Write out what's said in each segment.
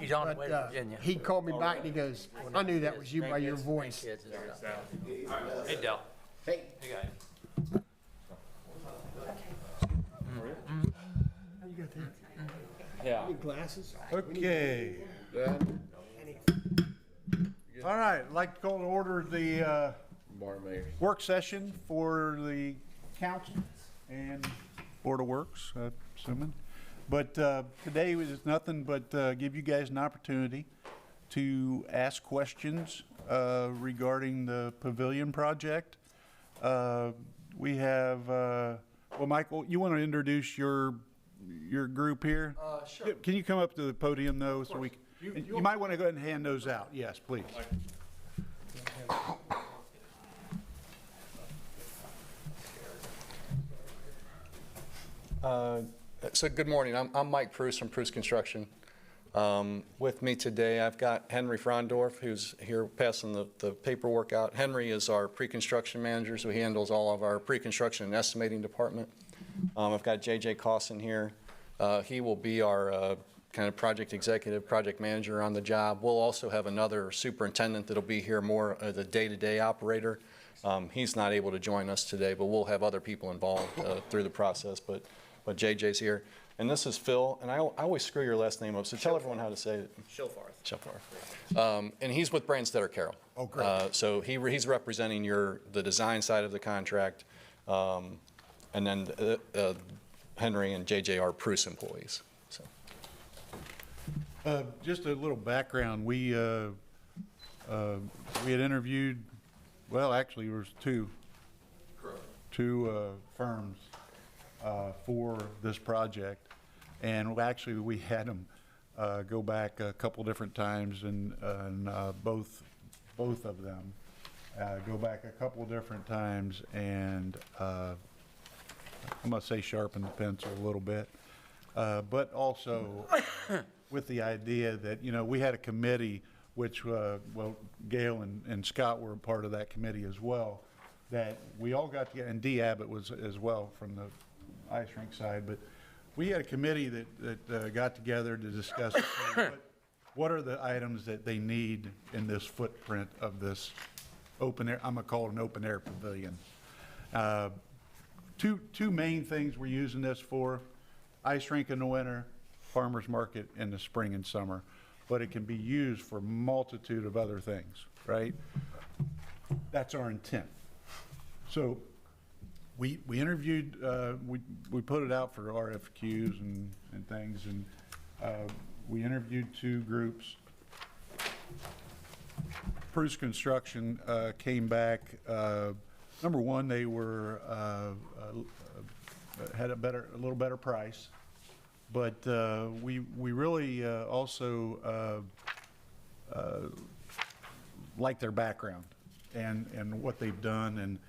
He's on the way to but Virginia. he called me back and he goes, I knew that was you by your voice. Hey, Del. Hey. Hey, guys. How you got that? Yeah. Need glasses? Okay. All right, I'd like to call to order the work session for the council and Board of Works, assuming. But today was nothing but give you guys an opportunity to ask questions regarding the pavilion project. We have, well, Michael, you want to introduce your group here? Sure. Can you come up to the podium though, so we, you might want to go ahead and hand those out. Yes, please. So good morning. I'm Mike Pruce from Pruce Construction. With me today, I've got Henry Frondorf, who's here passing the paperwork out. Henry is our pre-construction manager, so he handles all of our pre-construction and estimating department. I've got J.J. Cawson here. He will be our kind of project executive, project manager on the job. We'll also have another superintendent that'll be here more as a day-to-day operator. He's not able to join us today, but we'll have other people involved through the process. But JJ's here. And this is Phil, and I always screw your last name up, so tell everyone how to say it. Schilfarth. And he's with Branstetter Carroll. Oh, great. So he's representing the design side of the contract, and then Henry and JJ are Pruce employees. So. Just a little background. We had interviewed, well, actually, there was two firms for this project, and actually we had them go back a couple different times, and both of them go back a couple different times, and I'm gonna say sharpen the pencil a little bit, but also with the idea that, you know, we had a committee which, well, Gail and Scott were a part of that committee as well, that we all got together, and Dee Abbott was as well from the ice rink side, but we had a committee that got together to discuss what are the items that they need in this footprint of this open air, I'm gonna call it an open air pavilion. Two main things we're using this for: ice rink in the winter, farmer's market in the spring and summer, but it can be used for a multitude of other things, right? That's our intent. So we interviewed, we put it out for RFQs and things, and we interviewed two groups. Pruce Construction came back. Number one, they were had a little better price, but we really also like their background and what they've done,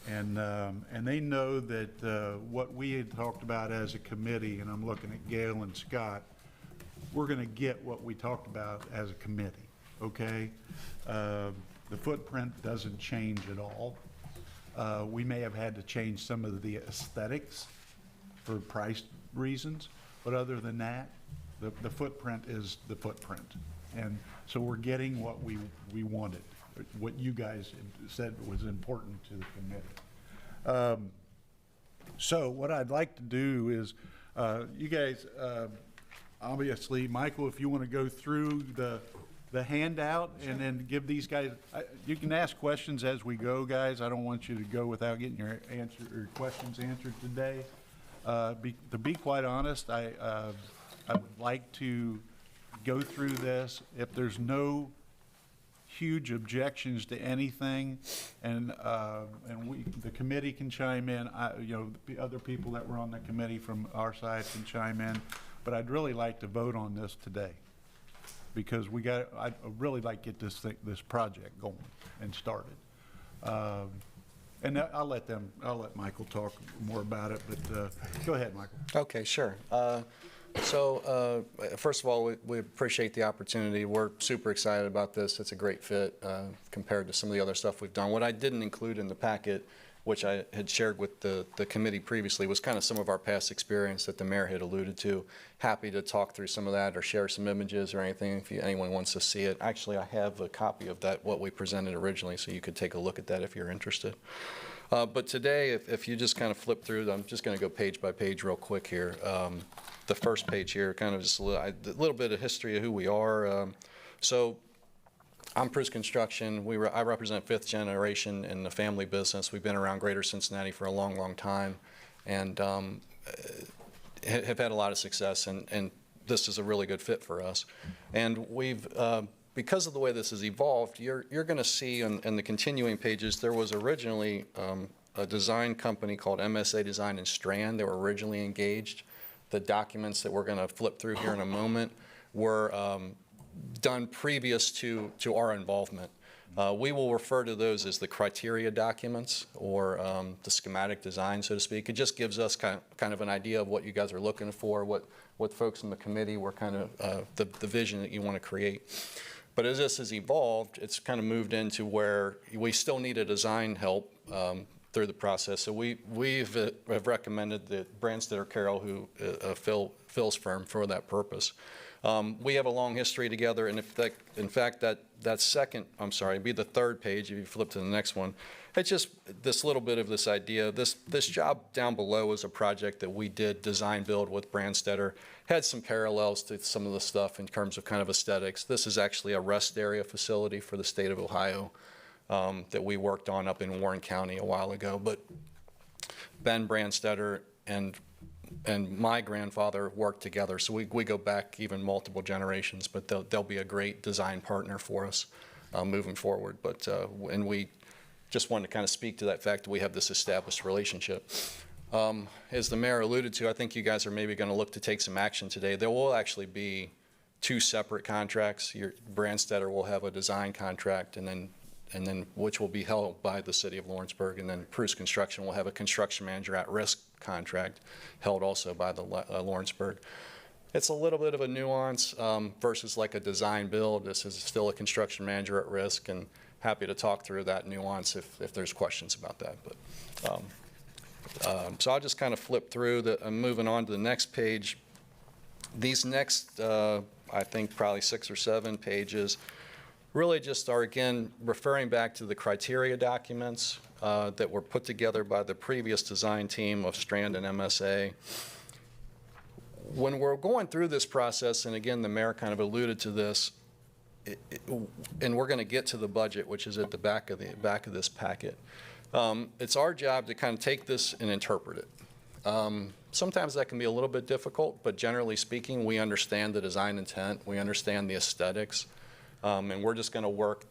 and they know that what we had talked about as a committee, and I'm looking at Gail and Scott, we're going to get what we talked about as a committee, okay? The footprint doesn't change at all. We may have had to change some of the aesthetics for price reasons, but other than that, the footprint is the footprint. And so we're getting what we wanted, what you guys said was important to the committee. So what I'd like to do is, you guys, obviously, Michael, if you want to go through the handout and then give these guys, you can ask questions as we go, guys. I don't want you to go without getting your questions answered today. To be quite honest, I would like to go through this. If there's no huge objections to anything, and the committee can chime in, you know, the other people that were on the committee from our side can chime in, but I'd really like to vote on this today, because I'd really like to get this project going and started. And I'll let Michael talk more about it, but go ahead, Michael. Okay, sure. So first of all, we appreciate the opportunity. We're super excited about this. It's a great fit compared to some of the other stuff we've done. What I didn't include in the packet which I had shared with the committee previously, was kind of some of our past experience that the mayor had alluded to. Happy to talk through some of that or share some images or anything if anyone wants to see it. Actually, I have a copy of that, what we presented originally, so you could take a look at that if you're interested. But today, if you just kind of flip through, I'm just going to go page by page real quick here. The first page here, kind of just a little bit of history of who we are. So I'm Prus Construction. I represent fifth generation in the family business. We've been around Greater Cincinnati for a long, long time, and have had a lot of success, and this is a really good fit for us. And we've, because of the way this has evolved, you're going to see in the continuing pages, there was originally a design company called MSA Design and Strand. They were originally engaged. The documents that we're going to flip through here in a moment were done previous to our involvement. We will refer to those as the criteria documents, or the schematic design, so to speak. It just gives us kind of an idea of what you guys are looking for, what folks in the committee were kind of the vision that you want to create. But as this has evolved, it's kind of moved into where we still need a design help through the process. So have recommended that Branstetter Carroll, who Phil's firm, for that purpose. We have a long history together, and in fact, that second, I'm sorry, it'd be the third page if you flip to the next one. It's just this little bit of this idea. This job down below is a project that we did design build with Branstetter. Had some parallels to some of the stuff in terms of kind of aesthetics. This is actually a rest area facility for the state of Ohio that we worked on up in Warren County a while ago. But Ben Branstetter and my grandfather worked together, so we go back even multiple generations, but they'll be a great design partner for us moving forward. But and we just wanted to kind of speak to that fact that we have this established relationship. As the mayor alluded to, I think you guys are maybe going to look to take some action today. There will actually be two separate contracts. Branstetter will have a design contract, and then which will be held by the city of Lawrenceburg, and then Prus Construction will have a construction manager at risk contract held also by the Lawrenceburg. It's a little bit of a nuance versus like a design build. This is still a construction manager at risk, and happy to talk through that nuance if there's questions about that. But so I'll just kind of flip through. I'm moving on to the next page. These next, I think probably 6 or 7 pages really just are, again, referring back to the criteria documents that were put together by the previous design team of Strand and MSA. When we're going through this process, and again, the mayor kind of alluded to this, and we're going to get to the budget, which is at the back of this packet. It's our job to kind of take this and interpret it. Sometimes that can be a little bit difficult, but generally speaking, we understand the design intent, we understand the aesthetics, and we're just going to work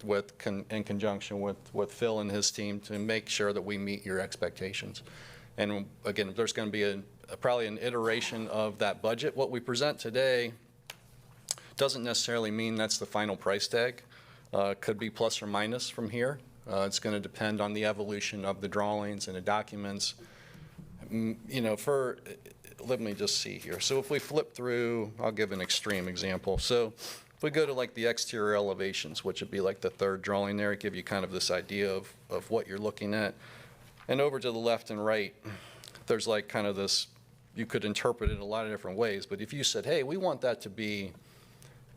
in conjunction with Phil and his team to make sure that we meet your expectations. And again, there's going to be probably an iteration of that budget. What we present today doesn't necessarily mean that's the final price tag. Could be plus or minus from here. It's going to depend on the evolution of the drawings and the documents. You know, let me just see here. So if we flip through, I'll give an extreme example. So if we go to like the exterior elevations, which would be like the third drawing there, give you kind of this idea of what you're looking at. And over to the left and right, there's like kind of this, you could interpret it a lot of different ways, but if you said, hey, we want that to be,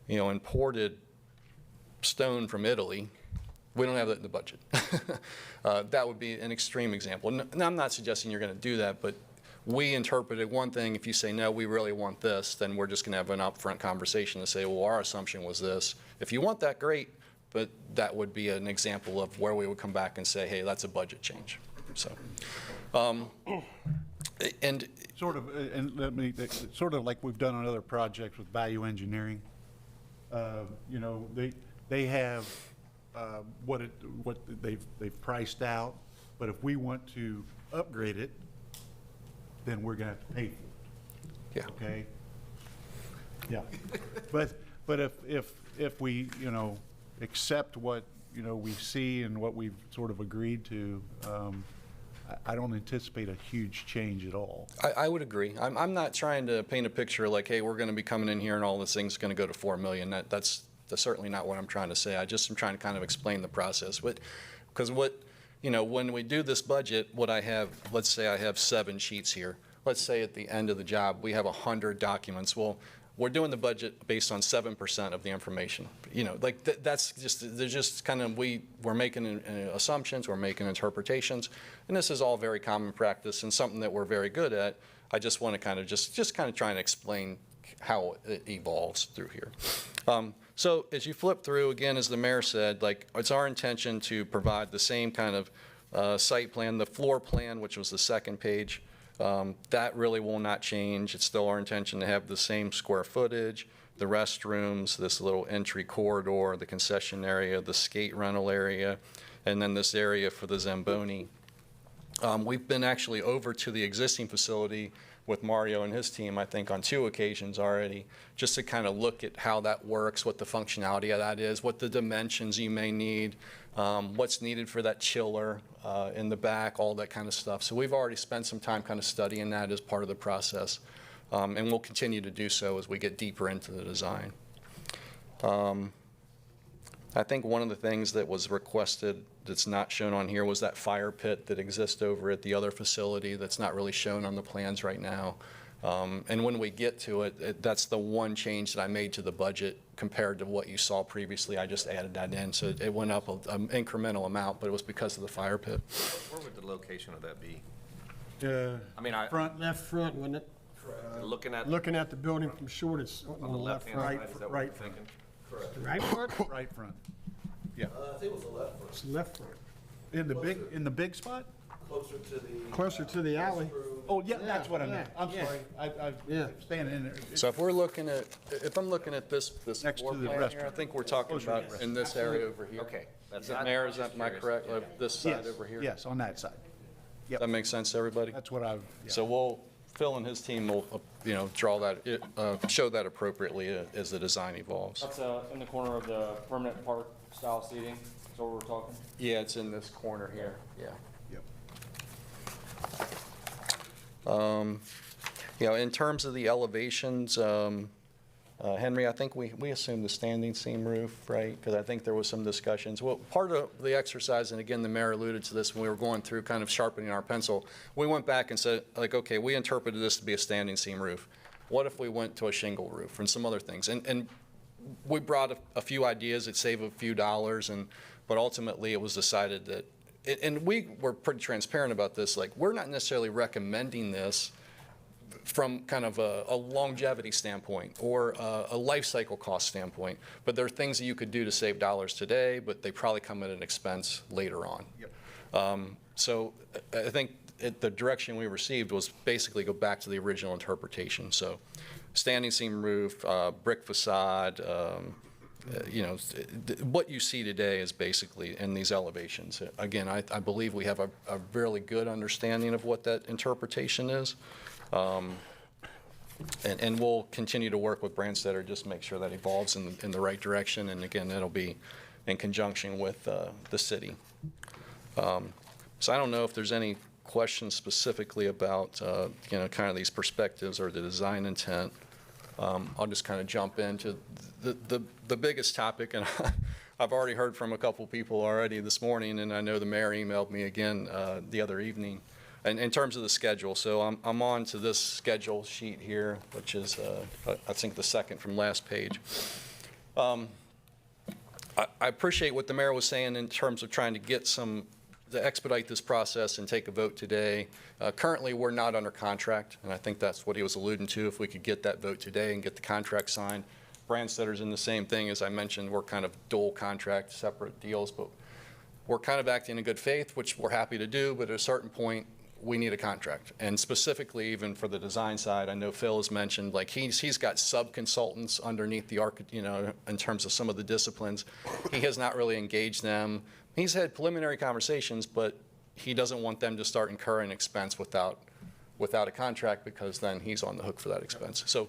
you know, imported stone from Italy, we don't have that in the budget. That would be an extreme example. Now, I'm not suggesting you're going to do that, but we interpreted one thing. If you say, no, we really want this, then we're just going to have an upfront conversation to say, well, our assumption was this. If you want that, great, but that would be an example of where we would come back and say, hey, that's a budget change. So, and sort of like we've done on other projects with value engineering. You know, they have what they've priced out, but if we want to upgrade it, then we're going to have to pay for it. yeah, Okay. Yeah. But if we, you know, accept what, you know, we see and what we've sort of agreed to, I don't anticipate a huge change at all. I would agree. I'm not trying to paint a picture like, hey, we're going to be coming in here and all this thing's going to go to $4 million. That's certainly not what I'm trying to say. I'm trying to kind of explain the process. Because what you know, when we do this budget, what I have, let's say I have 7 sheets here. Let's say at the end of the job, we have 100 documents. Well, we're doing the budget based on 7% of the information. You know, like that's just, they're just kind of, we're making assumptions, we're making interpretations, and this is all very common practice and something that we're very good at. I just want to kind of just kind of try and explain how it evolves through here. So as you flip through, again, as the mayor said, like it's our intention to provide the same kind of site plan, the floor plan, which was the second page. That really will not change. It's still our intention to have the same square footage, the restrooms, this little entry corridor, the concession area, the skate rental area, and then this area for the Zamboni. We've been actually over to the existing facility with Mario and his team, I think, on 2 occasions already, just to kind of look at how that works, what the functionality of that is, what the dimensions you may need, what's needed for that chiller in the back, all that kind of stuff. So we've already spent some time kind of studying that as part of the process, and we'll continue to do so as we get deeper into the design. I think one of the things that was requested that's not shown on here was that fire pit that exists over at the other facility that's not really shown on the plans right now. And when we get to it, that's the one change that I made to the budget compared to what you saw previously. I just added that in, so it went up an incremental amount, but it was because of the fire pit. Where would the location of that be? I mean, Left front, wasn't it? looking at. Looking at the building from short, it's on the left left-hand front. side, is that what right you're thinking? Right front? Right front. Yeah. I think it was the left front, It's left front. In the big spot? Closer to the alley. Oh, yeah, that's what I meant. I'm yeah. sorry. Yeah. I'm standing in there. So if we're looking at, if I'm looking at this Next floor to the plan here, I restaurant. think we're talking about in this area over here. Okay. Is that, Mayor, is that, am I correct? Like this side Yes, over here? yes, on that side. That makes sense to everybody? That's what I've, yeah. So Phil and his team will, you know, draw that, show that appropriately as the design evolves. That's in the corner of the permanent park style seating. That's what we're talking. Yeah, it's in this corner here, yeah. Yep. You know, in terms of the elevations, Henry, I think we assumed the standing seam roof, right? Because I think there was some discussions. Well, part of the exercise, and again, the mayor alluded to this when we were going through kind of sharpening our pencil, we went back and said, like, okay, we interpreted this to be a standing seam roof. What if we went to a shingle roof and some other things? And we brought a few ideas that save a few dollars, but ultimately it was decided that, and we were pretty transparent about this, like, we're not necessarily recommending this from kind of a longevity standpoint or a life cycle cost standpoint, but there are things that you could do to save dollars today, but they probably come at an expense later on. Yep. So I think the direction we received was basically go back to the original interpretation. So standing seam roof, brick facade, you know, what you see today is basically in these elevations. Again, I believe we have a really good understanding of what that interpretation is. And we'll continue to work with Brandstetter just to make sure that evolves in the right direction. And again, that'll be in conjunction with the city. So I don't know if there's any questions specifically about, you know, kind of these perspectives or the design intent. I'll just kind of jump into the biggest topic, and I've already heard from a couple people already this morning, and I know the mayor emailed me again the other evening. And in terms of the schedule, so I'm on to this schedule sheet here, which is, I think, the second from last page. I appreciate what the mayor was saying in terms of trying to get to expedite this process and take a vote today. Currently, we're not under contract, and I think that's what he was alluding to. If we could get that vote today and get the contract signed. Brandstedter's in the same thing. As I mentioned, we're kind of dual contract, separate deals, but we're kind of acting in good faith, which we're happy to do, but at a certain point, we need a contract. And specifically, even for the design side, I know Phil has mentioned, like, he's got sub-consultants underneath the you know, in terms of some of the disciplines. He has not really engaged them. He's had preliminary conversations, but he doesn't want them to start incurring expense without a contract, because then he's on the hook for that expense. So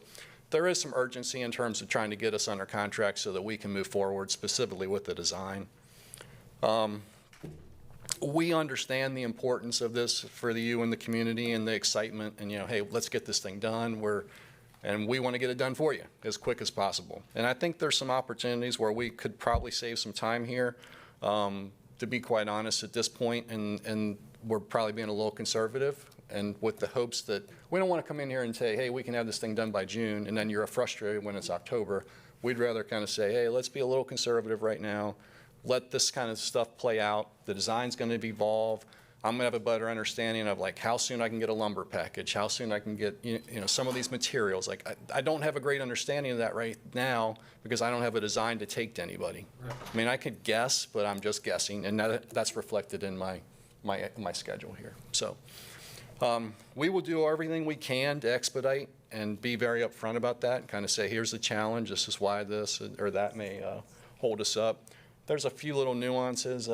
there is some urgency in terms of trying to get us under contract so that we can move forward specifically with the design. We understand the importance of this for you and the community and the excitement, and, you know, hey, let's get this thing done. And we want to get it done for you as quick as possible. And I think there's some opportunities where we could probably save some time here. to be quite honest, at this point, and we're probably being a little conservative, and with the hopes that we don't want to come in here and say, hey, we can have this thing done by June, and then you're frustrated when it's October. We'd rather kind of say, hey, let's be a little conservative right now. Let this kind of stuff play out. The design's going to evolve. I'm going to have a better understanding of like how soon I can get a lumber package, how soon I can get you know some of these materials. Like I don't have a great understanding of that right now because I don't have a design to take to anybody. Right. I mean, I could guess, but I'm just guessing, and that's reflected in my schedule here. So we will do everything we can to expedite and be very upfront about that and kind of say, here's the challenge. This is why this or that may hold us up. There's a few little nuances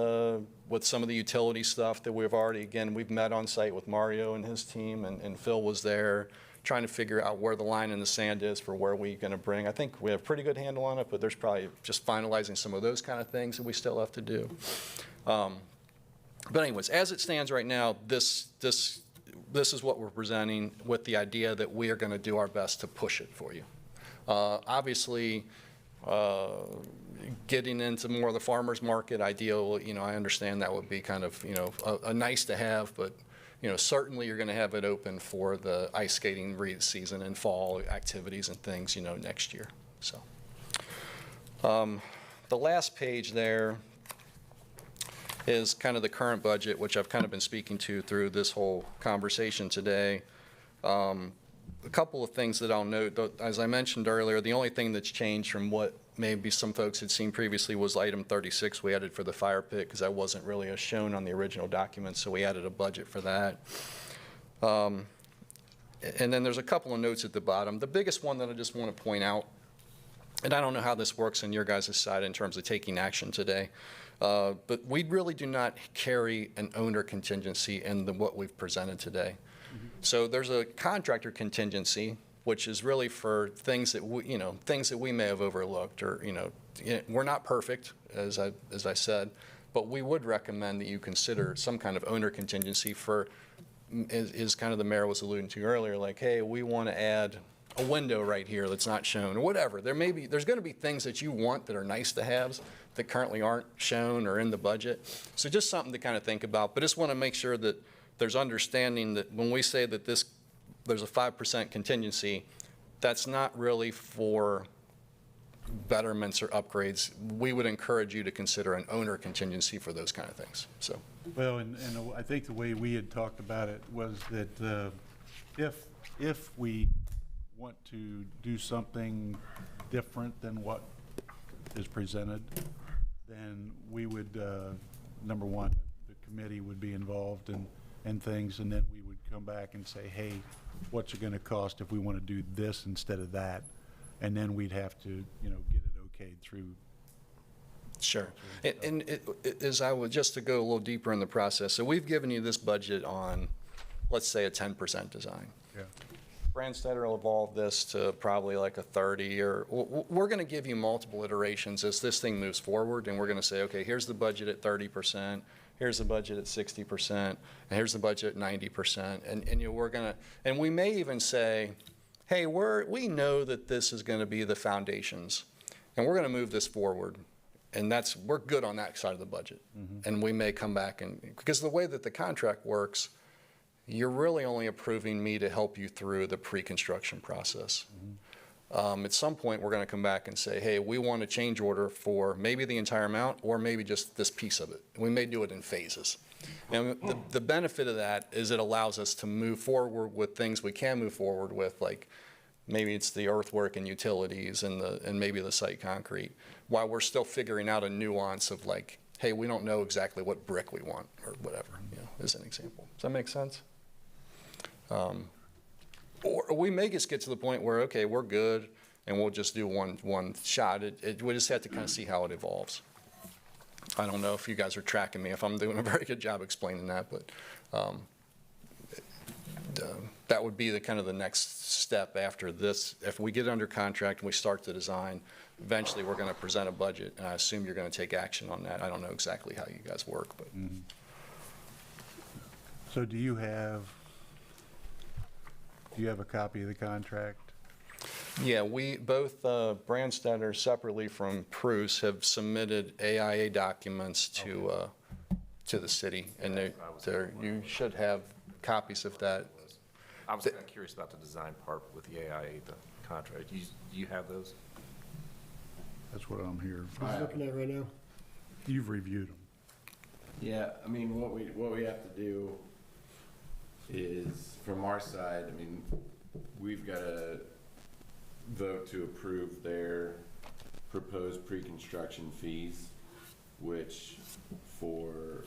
with some of the utility stuff that we've met on site with Mario and his team, and Phil was there trying to figure out where the line in the sand is for where we're going to bring. I think we have a pretty good handle on it, but there's probably just finalizing some of those kind of things that we still have to do. But anyways, as it stands right now, this is what we're presenting with the idea that we are going to do our best to push it for you. Obviously, getting into more of the farmers market ideal, you know, I understand that would be kind of, you know, a nice to have, but, you know, certainly you're going to have it open for the ice skating season and fall activities and things, you know, next year. So the last page there is kind of the current budget, which I've kind of been speaking to through this whole conversation today. A couple of things that I'll note, as I mentioned earlier, the only thing that's changed from what maybe some folks had seen previously was item 36 we added for the fire pit, because that wasn't really shown on the original document, so we added a budget for that. And then there's a couple of notes at the bottom. The biggest one that I just want to point out, and I don't know how this works on your guys' side in terms of taking action today, but we really do not carry an owner contingency in what we've presented today. So there's a contractor contingency, which is really for things that we may have overlooked, or we're not perfect, as I said, but we would recommend that you consider some kind of owner contingency for, is kind of the mayor was alluding to earlier, like, hey, we want to add a window right here that's not shown, or whatever. There's going to be things that you want that are nice to haves that currently aren't shown or in the budget. So just something to kind of think about. But just want to make sure that there's understanding that when we say that there's a 5% contingency, that's not really for betterments or upgrades. We would encourage you to consider an owner contingency for those kind of things. So. Well, and I think the way we had talked about it was that if we want to do something different than what is presented, then we would, number one, the committee would be involved in things, and then we would come back and say, hey, what's it going to cost if we want to do this instead of that? And then we'd have to, get it okayed through. Sure. And as I would, just to go a little deeper in the process, so we've given you this budget on, let's say, a 10% design. Yeah. Brandstetter will evolve this to probably like a 30, or we're going to give you multiple iterations as this thing moves forward, and we're going to say, okay, here's the budget at 30%, here's the budget at 60%, and here's the budget at 90%, and we're going to, and we may even say, hey, we know that this is going to be the foundations, and we're going to move this forward, and we're good on that side of the budget, and we may come back and, because the way that the contract works, you're really only approving me to help you through the pre-construction process. At some point, we're going to come back and say, hey, we want a change order for maybe the entire amount or maybe just this piece of it. We may do it in phases. And the benefit of that is it allows us to move forward with things we can move forward with, like maybe it's the earthwork and utilities and maybe the site concrete, while we're still figuring out a nuance of like, hey, we don't know exactly what brick we want or whatever, as an example. Does that make sense? Or we may just get to the point where, okay, we're good, and we'll just do one shot. We just have to kind of see how it evolves. I don't know if you guys are tracking me, if I'm doing a very good job explaining that, but that would be the kind of the next step after this. If we get under contract and we start the design, eventually we're going to present a budget, and I assume you're going to take action on that. I don't know exactly how you guys work, but. So do you have a copy of the contract? Yeah, we both Brandstetter separately from Pruce have submitted AIA documents to to the city, and you should have copies of that. I was kind of curious about the design part with the AIA, the contract. Do you have those? That's what I'm here. He's looking at right now. You've reviewed them. Yeah, I mean, what we have to do is, from our side, I mean, we've got to vote to approve their proposed pre-construction fees, which for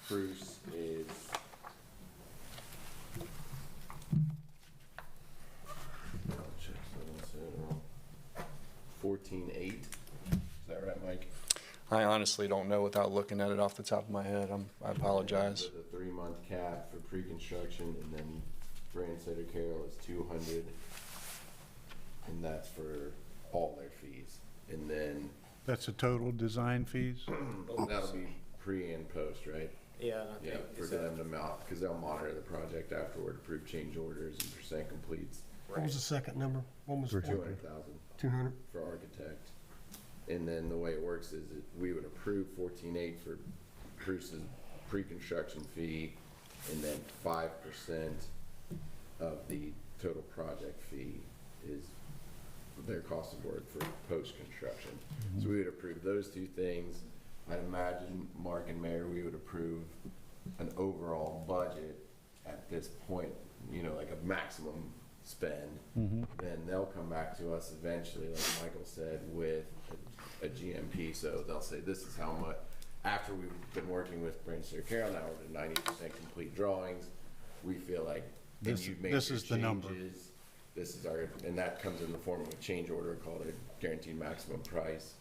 Bruce is $14,800. Is that right, Mike? I honestly don't know without looking at it off the top of my head. I apologize. The 3-month cap for pre-construction, and then Brand Carroll is 200, and that's for all their fees. And then That's the total design fees? that'll be pre and post, right? Yeah. Yeah, for them to mount, because they'll monitor the project afterward, approve change orders and percent completes. What was the second number? What was 200,000 200? for architect. And then the way it works is that we would approve 14,800 for Bruce's pre-construction fee, and then 5% of the total project fee is their cost of work for post-construction. So we would approve those two things. I'd imagine, Mark and Mayor, we would approve an overall budget at this point, you know, like a maximum spend. Then they'll come back to us eventually, like Michael said, with a GMP. So they'll say, this is how much, after we've been working with Brand Carroll, now we're to 90% complete drawings. We feel like, and This- you've made this your is the number. changes. This is our, and that comes in the form of a change order called a guaranteed maximum price.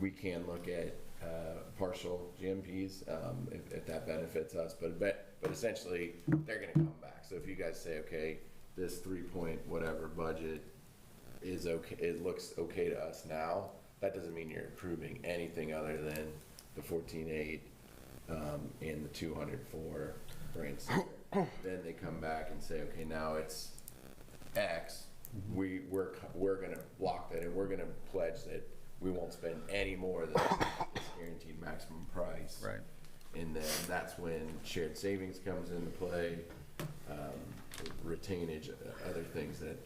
We can look at partial GMPs if that benefits us, but essentially they're going to come back. So if you guys say, okay, this 3-point whatever budget is okay, it looks okay to us now, that doesn't mean you're approving anything other than the 14,800 and the 200 for Brand Center. Then they come back and say, okay, now it's X. We're going to block that, and we're going to pledge that we won't spend any more than this guaranteed maximum price. Right. And then that's when shared savings comes into play, retainage, other things that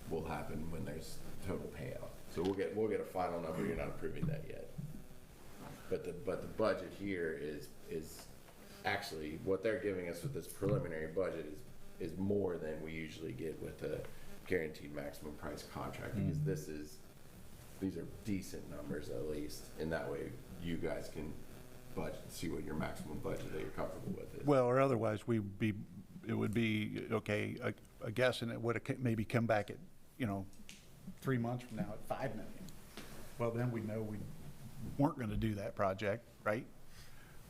will happen when there's total payout. So we'll get a final number. You're not approving that yet. But the budget here is actually what they're giving us with this preliminary budget is more than we usually get with a guaranteed maximum price contract, because these are decent numbers at least, and that way you guys can budget, see what your maximum budget that you're comfortable with is. Well, or otherwise, it would be, okay, a guess, and it would have maybe come back at, 3 months from now at 5 million. Well, then we know we weren't going to do that project, right?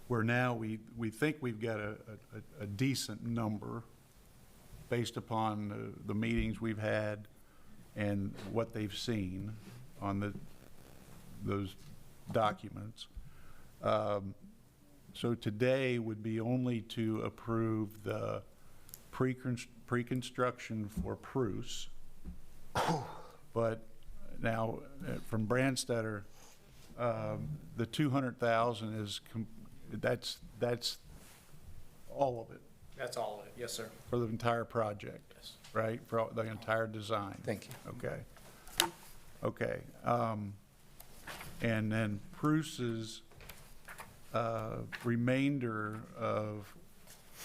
Where now we think we've got a decent number based upon the meetings we've had and what they've seen on those documents. So today would be only to approve the pre-construction for Pruce. But now, from Brandstetter, the 200,000 is, that's all of it That's all of it, yes, sir. for the entire project, Yes. right? For the entire design? Thank you. Okay. And then Pruce's remainder of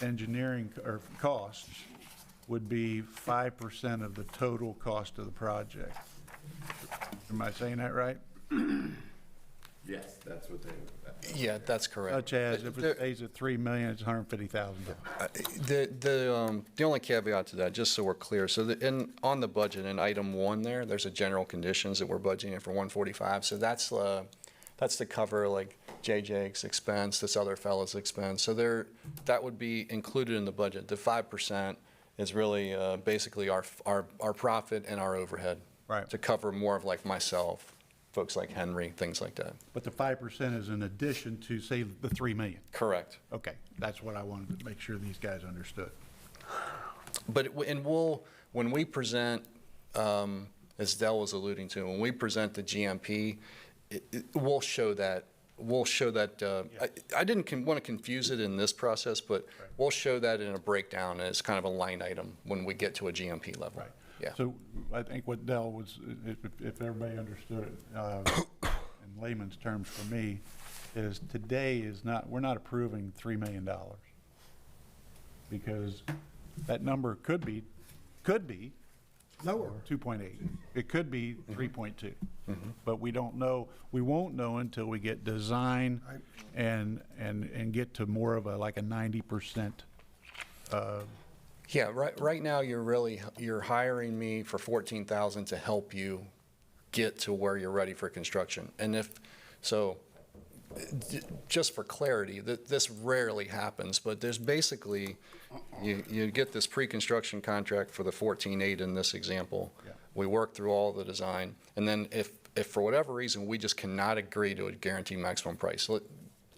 engineering or costs would be 5% of the total cost of the project. Am I saying that right? Yes, that's what they. Yeah, that's correct. Such as if There- it stays at 3 million, it's $150,000. The only caveat to that, just so we're clear, so on the budget, in item 1 there's a general conditions that we're budgeting for 145. So that's to cover like JJ's expense, this other fellow's expense. So that would be included in the budget. The 5% is really basically our profit and our overhead. Right. To cover more of like myself, folks like Henry, things like that. But the 5% is in addition to, say, the 3 million. Correct. Okay, that's what I wanted to make sure these guys understood. But, when we present, as Dell was alluding to, when we present the GMP, we'll show that we'll show that, I didn't want to confuse it in this process, but we'll show that in a breakdown as kind of a line item when we get to a GMP level. Right. Yeah. So I think what Dell was, if everybody understood it, in layman's terms for me, is today is not, we're not approving $3 million. Because that number could be Lower. 2.8. It could be 3.2. But we don't know, we won't know until we get design and get to more of a, like a 90%. Yeah, right now, you're hiring me for $14,000 to help you get to where you're ready for construction. And just for clarity, this rarely happens, but there's basically, you get this pre-construction contract for the 14.8 in this example. Yeah. We work through all the design, and then if for whatever reason we just cannot agree to a guaranteed maximum price, so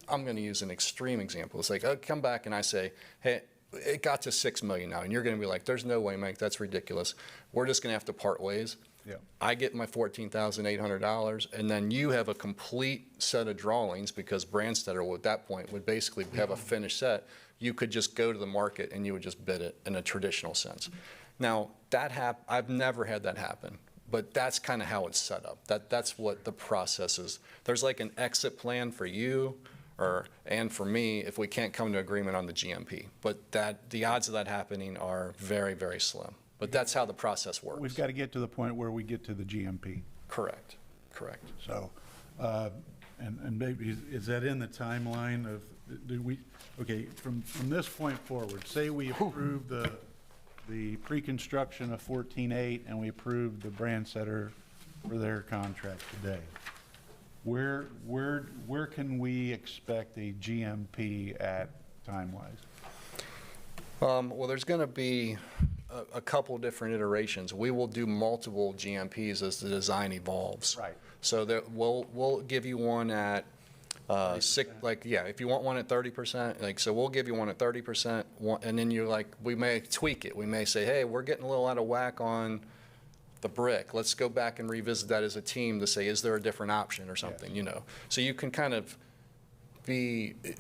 I'm going to use an extreme example. It's like I come back and I say, hey, it got to $6 million now, and you're going to be like, there's no way, Mike, that's ridiculous. We're just going to have to part ways. Yeah. I get my $14,800, and then you have a complete set of drawings because Brandstetter at that point would basically have a finished set. You could just go to the market and you would just bid it in a traditional sense. Now, I've never had that happen, but that's kind of how it's set up. That's what the process is. There's like an exit plan for you and for me if we can't come to agreement on the GMP. But the odds of that happening are very, very slim. But that's how the process works. We've got to get to the point where we get to the GMP. Correct. So, and maybe, is that in the timeline of, okay, from this point forward, say we approve the pre-construction of 14.8 and we approve the Brandstetter for their contract today. Where can we expect a GMP at time-wise? Well, there's going to be a couple different iterations. We will do multiple GMPs as the design evolves. Right. So we'll give you one at if you want one at 30%, so we'll give you one at 30%, and then we may tweak it. We may say, hey, we're getting a little out of whack on the brick. Let's go back and revisit that as a team to say, is there a different option or something, Yes. So you can kind of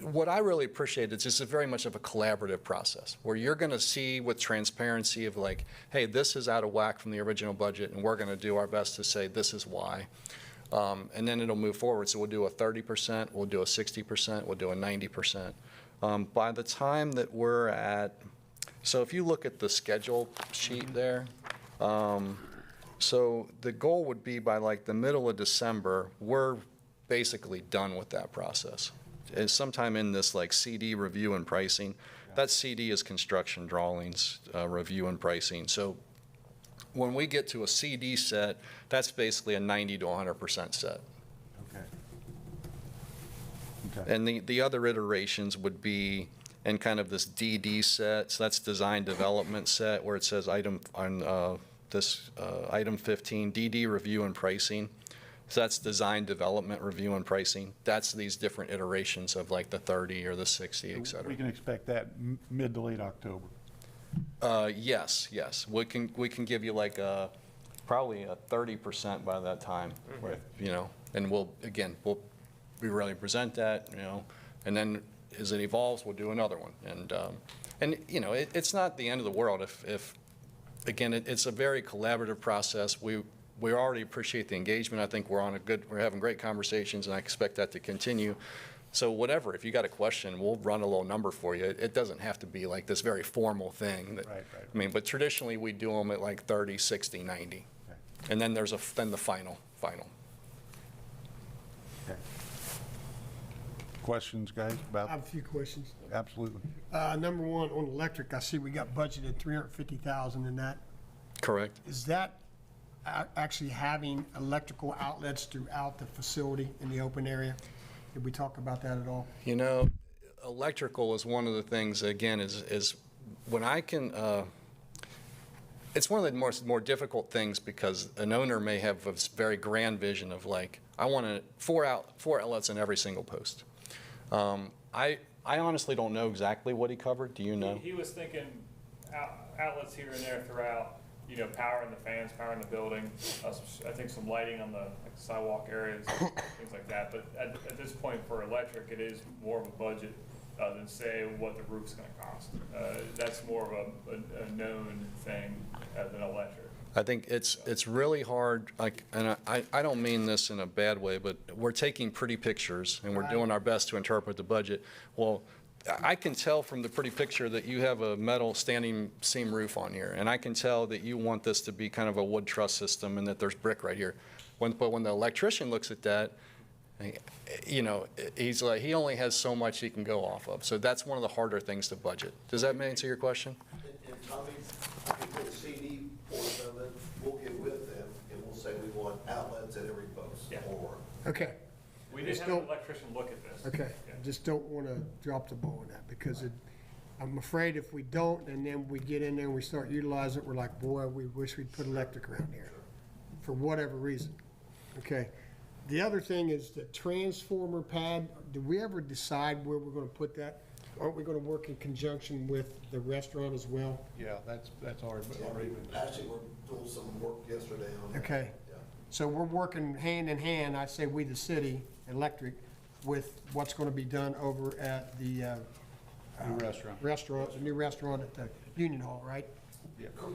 what I really appreciate is just very much of a collaborative process where you're going to see with transparency of like, hey, this is out of whack from the original budget, and we're going to do our best to say this is why. And then it'll move forward. So we'll do a 30%, we'll do a 60%, we'll do a 90%. By the time that we're at, so if you look at the schedule sheet there, so the goal would be by like the middle of December, we're basically done with that process. And sometime in this like CD review and pricing, that CD is construction drawings, review and pricing. So when we get to a CD set, that's basically a 90 to 100% set. Okay. And the other iterations would be in kind of this DD set. So that's design development set where it says item 15, DD review and pricing. So that's design development review and pricing. That's these different iterations of like the 30 or the 60, et cetera. We can expect that mid to late October. Yes. We can give you like probably a 30% by that time, and we'll be ready to present that, and then as it evolves, we'll do another one. And it's not the end of the world if again, it's a very collaborative process. We already appreciate the engagement. I think we're having great conversations, and I expect that to continue. So whatever, if you got a question, we'll run a little number for you. It doesn't have to be like this very formal thing. Right. I mean, but traditionally we do them at like 30, 60, 90. Okay. And then there's the final. Okay. Questions, guys, I about? have a few questions. Absolutely. Number one, on electric, I see we got budgeted 350,000 in that. Correct. Is that actually having electrical outlets throughout the facility in the open area? Did we talk about that at all? Electrical is one of the things, again, is when I can, it's one of the more difficult things because an owner may have a very grand vision of like, I want four outlets in every single post. I honestly don't know exactly what he covered. Do you know? He was thinking outlets here and there throughout. you know, powering the fans, powering the building, I think some lighting on the like sidewalk areas, things like that. But at this point for electric, it is more of a budget than say what the roof's gonna cost. That's more of a known thing than electric. I think it's really hard, like, and I don't mean this in a bad way, but we're taking pretty pictures and we're doing our best to interpret the budget. Well, I can tell from the pretty picture that you have a metal standing seam roof on here, and I can tell that you want this to be kind of a wood truss system and that there's brick right here. But when the electrician looks at that, you know, he's like, he only has so much he can go off of. So that's one of the harder things to budget. Does that answer your question? And Tommy, I think for the CD portion of it, we'll get with them and we'll say we want outlets at every post. Yeah. Or, Okay, We did Just have an don't- electrician look at this. okay. Yeah. I just don't want to drop the ball on that because I'm afraid if we don't and then we get in there and we start utilizing it, we're like, boy, we wish we'd put electric around here for whatever reason. Okay. The other thing is the transformer pad. Did we ever decide where we're going to put that? Aren't we going to work in conjunction with the restaurant as well? Yeah, that's already been. actually, we're doing some work yesterday on that. Okay. Yeah. So we're working hand in hand, I say we, the city, electric, with what's going to be done over at the New restaurant. restaurant, the new restaurant at the Union Hall, right?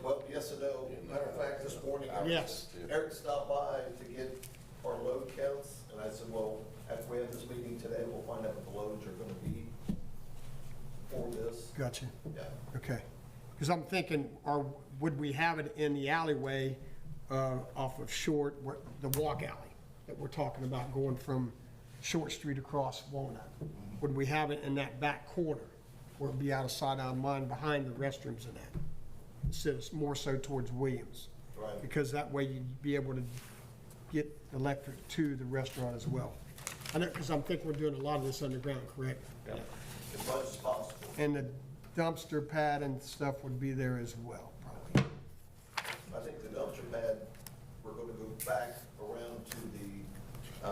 Well, yes and no. Matter of fact, this morning, Yes. Eric stopped by to get our load counts, and I said, well, after we have this meeting today, we'll find out what the loads are gonna be for this. Gotcha. Yeah. Okay. Because I'm thinking, would we have it in the alleyway off of Short, the walk alley that we're talking about going from Short Street across Walnut? Would we have it in that back corner where it'd be out of sight, out of mind behind the restrooms and that? Instead of more so towards Williams? Right. Because that way you'd be able to get electric to the restaurant as well. I know, because I'm thinking we're doing a lot of this underground, correct? As much as possible. And the dumpster pad and stuff would be there as well, probably. I think the dumpster pad, we're gonna go back around to the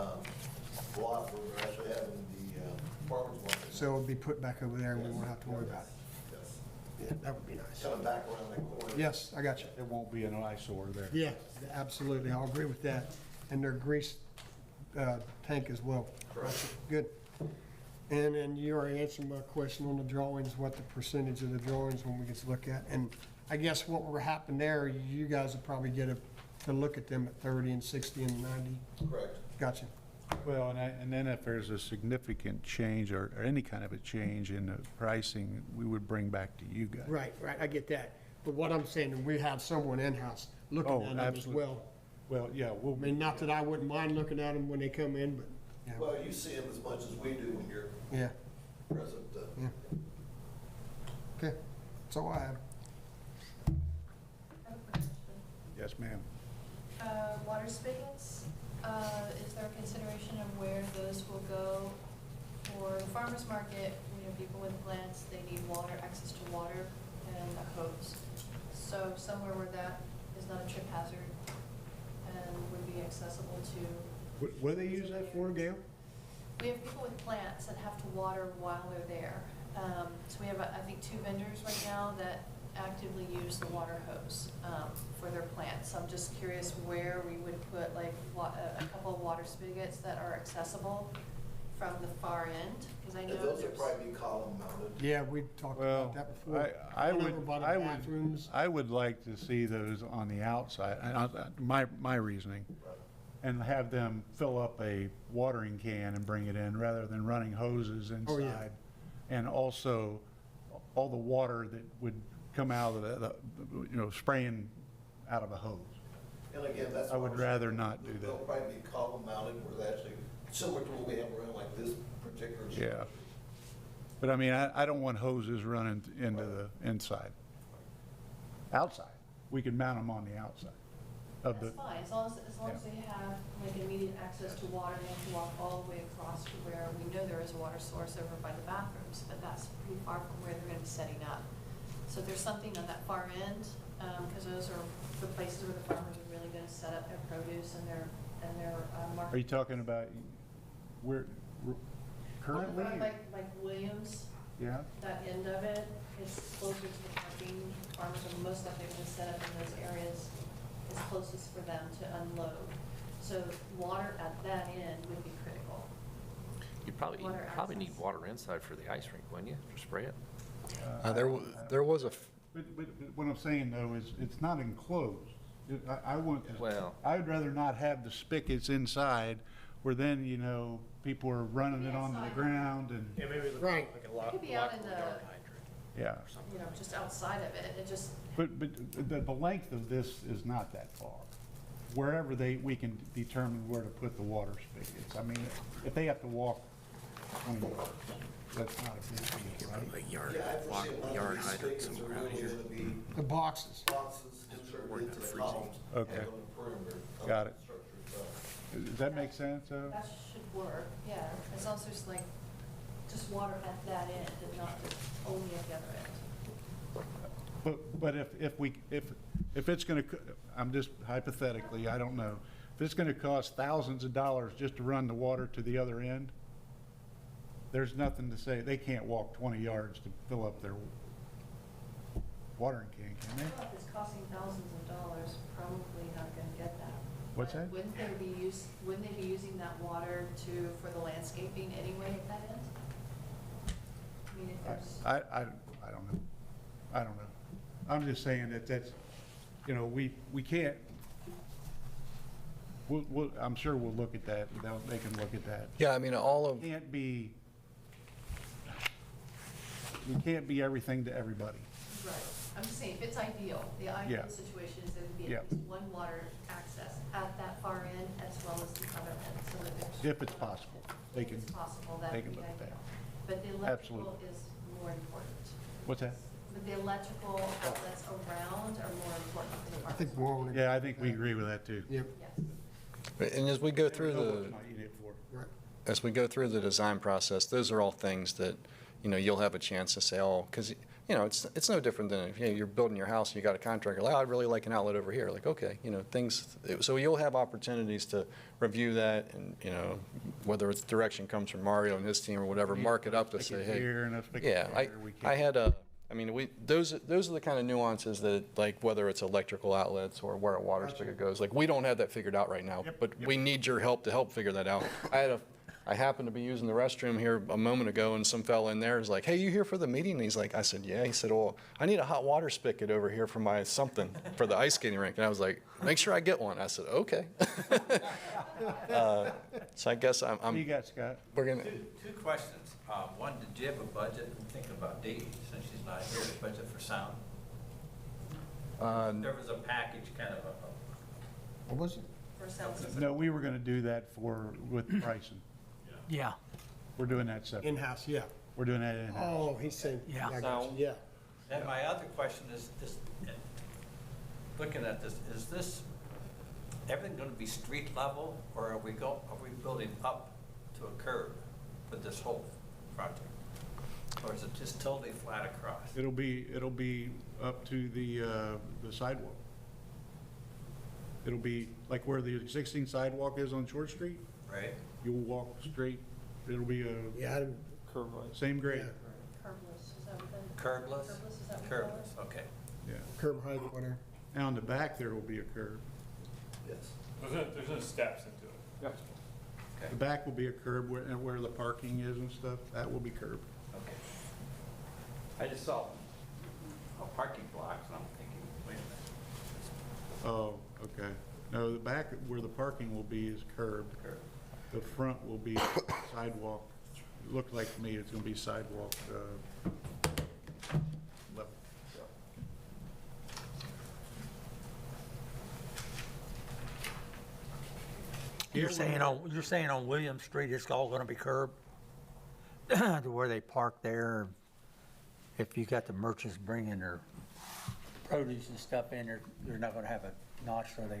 lot where we're actually having the farmer's market. So it'd be put back over there and we won't have to worry about it. Yes. Yeah, that would be nice. Coming back around that corner. Yes, I got you. It won't be an eyesore there. Yeah, absolutely, I'll agree with that. And their grease tank as well. Correct. Good. And then you already answered my question on the drawings, what the percentage of the drawings when we get to look at. And I guess what will happen there, you guys will probably get to look at them at 30 and 60 and 90. Correct. Gotcha. Well, and then if there's a significant change or any kind of a change in the pricing, we would bring back to you guys. Right, I get that. But what I'm saying, we have someone in-house looking Oh, at them as absolutely. well. Well, yeah, we'll. I mean, not that I wouldn't mind looking at them when they come in, but, yeah, Well, you see them as much as we do when you're yeah, present. yeah. Okay, that's all I have. Yes, ma'am. Water spigots, is there a consideration of where those will go? For the farmer's market, we have people with plants, they need water, access to water and a hose. So somewhere where that is not a trip hazard and would be accessible to. What do they use that for, Gail? We have people with plants that have to water while they're there. So we have, I think, 2 vendors right now that actively use the water hose for their plants. So I'm just curious where we would put like a couple of water spigots that are accessible from the far end, because I know And those would there's. probably be column mounted. Yeah, we talked Well, about that before. I Went would, over by the I would, bathrooms. I would like to see those on the outside, my reasoning, and have them fill up a watering can and bring it in, rather than running hoses Oh, yeah. inside. And also, all the water that would come out of spraying out of a hose. And again, that's. I would what we're rather saying. not do that. They'll probably be column mounted where they actually, similar to what we have around like this particular. Yeah. But I mean, I don't want hoses running into the inside. Outside, we can mount them on the outside of the, That's fine, as long as they have like immediate access to water, they have to walk all the way across to where we know there is a water source over by the bathrooms, but that's pretty far from where they're gonna be setting up. So if there's something on that far end, because those are the places where the farmers are really gonna set up their produce and their market. are you talking about where, currently? Like Williams, Yeah? That end of it is closer to the parking. Farmers are most likely going to set up in those areas as closest for them to unload. So water at that end would be critical. You probably Water need access. water inside for the ice rink, wouldn't you, to spray it? There was a, But what I'm saying though is, it's not enclosed. I want, Well- I would rather not have the spigots inside where then, you know, people are running it onto the ground and, Yeah, maybe the, Right. like a It lock, could be out in lockable the, yard hydrant. yeah. you know, just outside of it. It just, But the length of this is not that far. Wherever we can determine where to put the water spigots. I mean, if they have to walk 20 yards, that's not a big deal, right? Yeah, I foresee a lot of these spigots are really gonna be The boxes. boxes inserted into the columns. Okay. And on the perimeter of Got it. the structure itself. Does that make sense, though? that should work, yeah. As long as there's like, just water at that end and not just only at the other end. But if it's gonna, I'm just hypothetically, I don't know. If it's gonna cost thousands of dollars just to run the water to the other end, there's nothing to say, they can't walk 20 yards to fill up their watering can they? Well, if it's costing thousands of dollars, probably not gonna get that. What's But that? Wouldn't they be using that water for the landscaping anyway at that end? I mean, if there's. I don't know. I don't know. I'm just saying that's, you know, we can't, I'm sure we'll look at that, they can look at that. yeah, I mean, all of, We can't be everything to everybody. Right. I'm just saying, if it's ideal, the ideal Yeah. situation is there would be Yeah. at least one water access at that far end as well as the other end, so that there's. If it's possible, they If can, it's possible, that they would can be look at that. ideal. But the electrical Absolutely. is more important. What's that? But the electrical outlets around are more important for the I farmers. think more. Yeah, I think we agree with that, too. Yep, Yes. and as we go through Know what the, might need it for. right. as we go through the design process, those are all things that, you know, you'll have a chance to say, oh, because, you know, it's no different than if, you know, you're building your house and you got a contractor, like, oh, I'd really like an outlet over here. Like, okay, you know, things, so you'll have opportunities to review that and, you know, whether it's direction comes from Mario and his team or whatever, mark it up to Stick say, it hey. here and a stick it Yeah, there, we can't- I had I mean, those are the kind of nuances that, like, whether it's electrical outlets or where a water spigot goes, like, we don't have that figured out right now, Yep, but we need your help to help figure that out. I happened to be using the restroom here a moment ago, and some fella in there is like, hey, you here for the meeting? And he's like, I said, yeah. He said, well, I need a hot water spigot over here for my something, for the ice skating rink. And I was like, make sure I get one. I said, okay. So I guess What do you got, Scott? we're gonna, Two questions. One, did you have a budget? I'm thinking about Dee, since she's not here, a budget for sound. There was a package, kind of What was it? For sound system. No, we were gonna do that with pricing. Yeah, We're doing that separate. In-house, yeah. We're doing that in-house. Oh, he's saying. Yeah. I got you, yeah. And my other question is, looking at this, is this, everything gonna be street level, or are we building up to a curb for this whole project? Or is it just totally flat across? It'll be up to the sidewalk. It'll be like where the existing sidewalk is on Short Street. Right? You'll walk straight. It'll be Yeah, same grade. Yeah. Curbless, is that what that? Curbless? Curbless, is that what you call it? Curbless, okay. Yeah. curb height, whatever. Now in the back there will be a curb. Yes. There's no steps into it. The back will be a curb where the parking is and stuff. That will be curb. Okay. I just saw parking blocks, and I'm thinking, wait a minute. Oh, okay. No, the back where the parking will be is curb. Curb. The front will be sidewalk. It looked like to me it's gonna be sidewalk, level. you're saying on William Street, it's all gonna be curb? To where they park there, if you got the merchants bringing their produce and stuff in, they're not gonna have a notch or they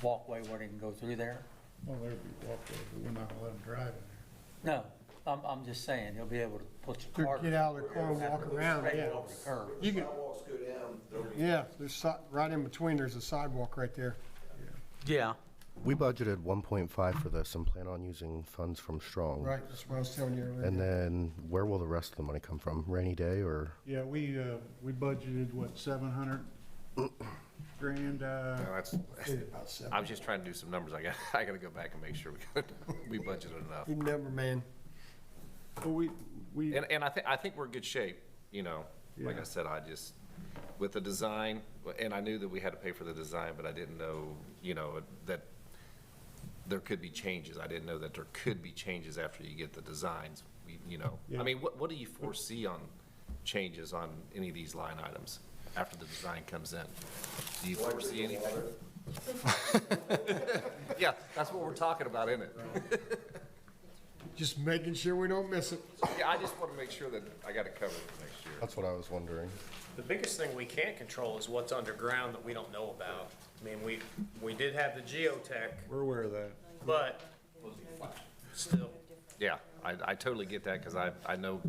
walkway where they can go through there? Well, there'll be walkway, but we're not gonna let them drive in there. No, I'm just saying, you'll be able to put your car. Get out of the car and walk around, Straight yeah. over the curb. You can, Sidewalks go down, there'll be yeah, right in between, there's a sidewalk right there. Yeah, We budgeted 1.5 for this and plan on using funds from Strong. Right, that's what I was telling you earlier. And then where will the rest of the money come from? Rainy day or? Yeah, we budgeted, what, 700 grand? No, that's, About seven. I was just trying to do some numbers. I gotta go back and make sure we budgeted enough. You number man. Well, we, And I think we're in good shape, you know. Like Yeah. I said, with the design, and I knew that we had to pay for the design, but I didn't know, you know, that there could be changes. I didn't know that there could be changes after you get the designs, you know. Yeah. I mean, what do you foresee on changes on any of these line items after the design comes in? Do you foresee anything? Yeah, that's what we're talking about, isn't it? Just making sure we don't miss it. Yeah, I just want to make sure that I got it covered for next year. That's what I was wondering. The biggest thing we can't control is what's underground that we don't know about. I mean, we did have the geotech, we're aware of that. but still. Yeah, I totally get that, because I know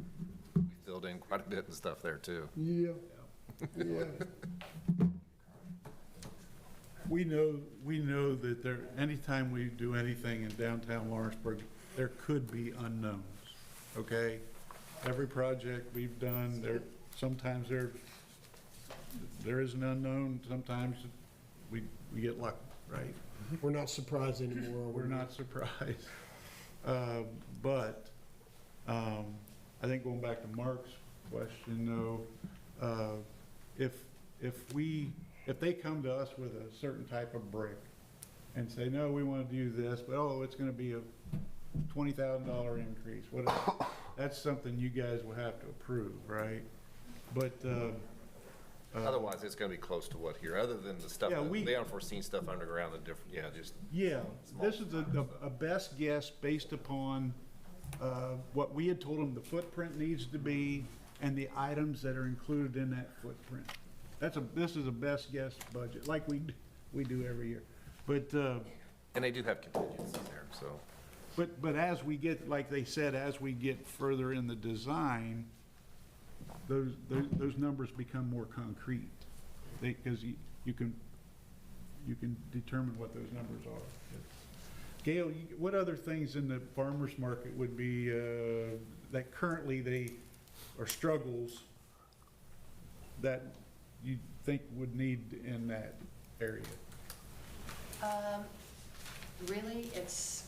we filled in quite a bit and stuff there, too. Yeah. Yeah. We know that there, anytime we do anything in downtown Lawrenceburg, there could be unknowns, okay? Every project we've done, sometimes there is an unknown, sometimes we get lucky, right? We're not surprised anymore. We're not surprised. But I think going back to Mark's question, though, if they come to us with a certain type of brick and say, no, we want to do this, but it's going to be a $20,000 increase, that's something you guys will have to approve, right? But Otherwise, it's gonna be close to what here, other than the stuff, Yeah, the unforeseen stuff underground, the different, just. yeah, this is a best guess based upon what we had told them the footprint needs to be and the items that are included in that footprint. This is a best guess budget, like we do every year. But And they do have contingencies there, so. But as we get, like they said, as we get further in the design, those numbers become more concrete. Because you can determine what those numbers are. Gail, what other things in the farmer's market would be, that currently are struggles that you think would need in that area? Really, it's,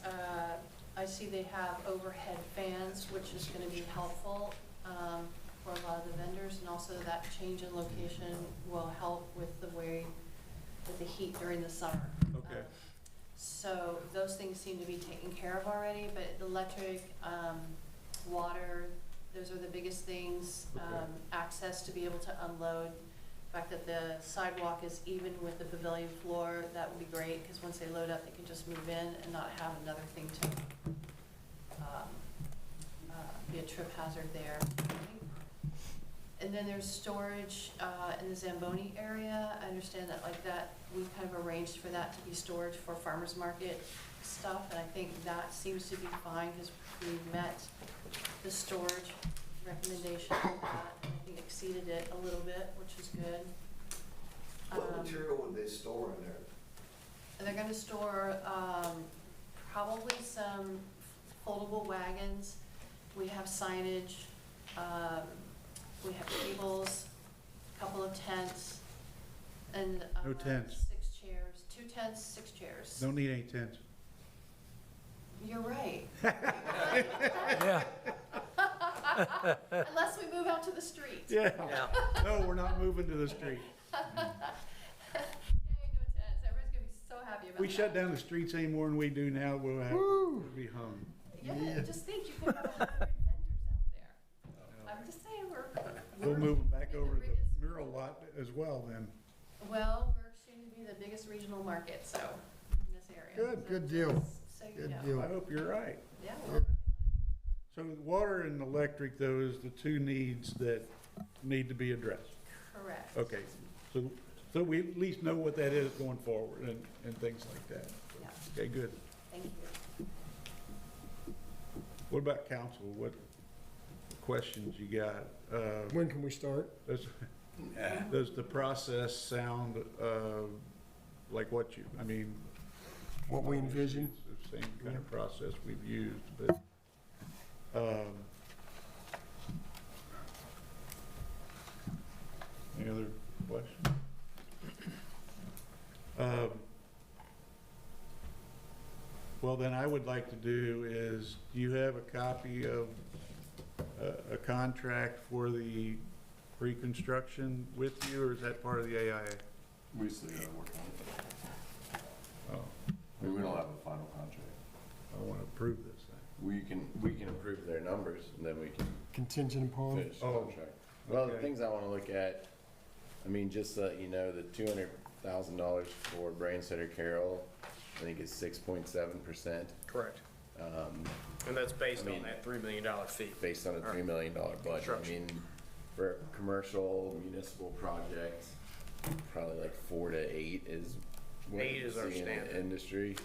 I see they have overhead fans, which is gonna be helpful, for a lot of the vendors, and also that change in location will help with the heat during the summer. Okay. So those things seem to be taken care of already, but electric, water, those are the biggest things. Okay. Access to be able to unload. The fact that the sidewalk is even with the pavilion floor, that would be great, because once they load up, they can just move in and not have another thing to be a trip hazard there. And then there's storage in the Zamboni area. I understand that we kind of arranged for that to be storage for farmers market stuff, and I think that seems to be fine, because we met the storage recommendation of that, and I think exceeded it a little bit, which is good. What material would they store in there? And they're gonna store probably some foldable wagons. We have signage, we have tables, a couple of tents, and No tents. 6 chairs, 2 tents, 6 chairs. Don't need any tents. You're right. Yeah. Unless we move out to the street. Yeah. No, we're not moving to the street. Yay, no tents. Everybody's gonna be so happy about that. We shut down the streets any more than we do now, we'll be hung. Yeah, just think, you could have 100 vendors out there. I'm just saying, We'll move them back the over to biggest- the mural lot as well then. Well, we're soon to be the biggest regional market, so, in this area. Good, So good deal. just so you Good know. deal. I hope you're right. Yeah, we're working So water and electric, those the two needs that need to be addressed. on it. Correct. Okay, so we at least know what that is going forward and things like that. Yeah, Okay, good. thank you. What about council? What questions you got? When can we start? Does the process sound like what you, I mean, what we envision. It's the same kind of process we've used, but, any other questions? Well, then I would like to do is, do you have a copy of a contract for the pre-construction with you, or is that part of the AIA? We still gotta work on it. Oh, We don't have a final contract. I want to approve this thing. We can approve their numbers and then we can Contingent upon, finish the Oh, contract. Well, the okay. things I wanna look at, I mean, just so that you know, the $200,000 for Brain Center Carroll, I think is 6.7%, Correct. And that's based I mean- on that $3 million fee. based on a $3 million budget. I Construction. mean, for a commercial municipal project, probably like 4 to 8 is what 8 you is our see in the standard. industry.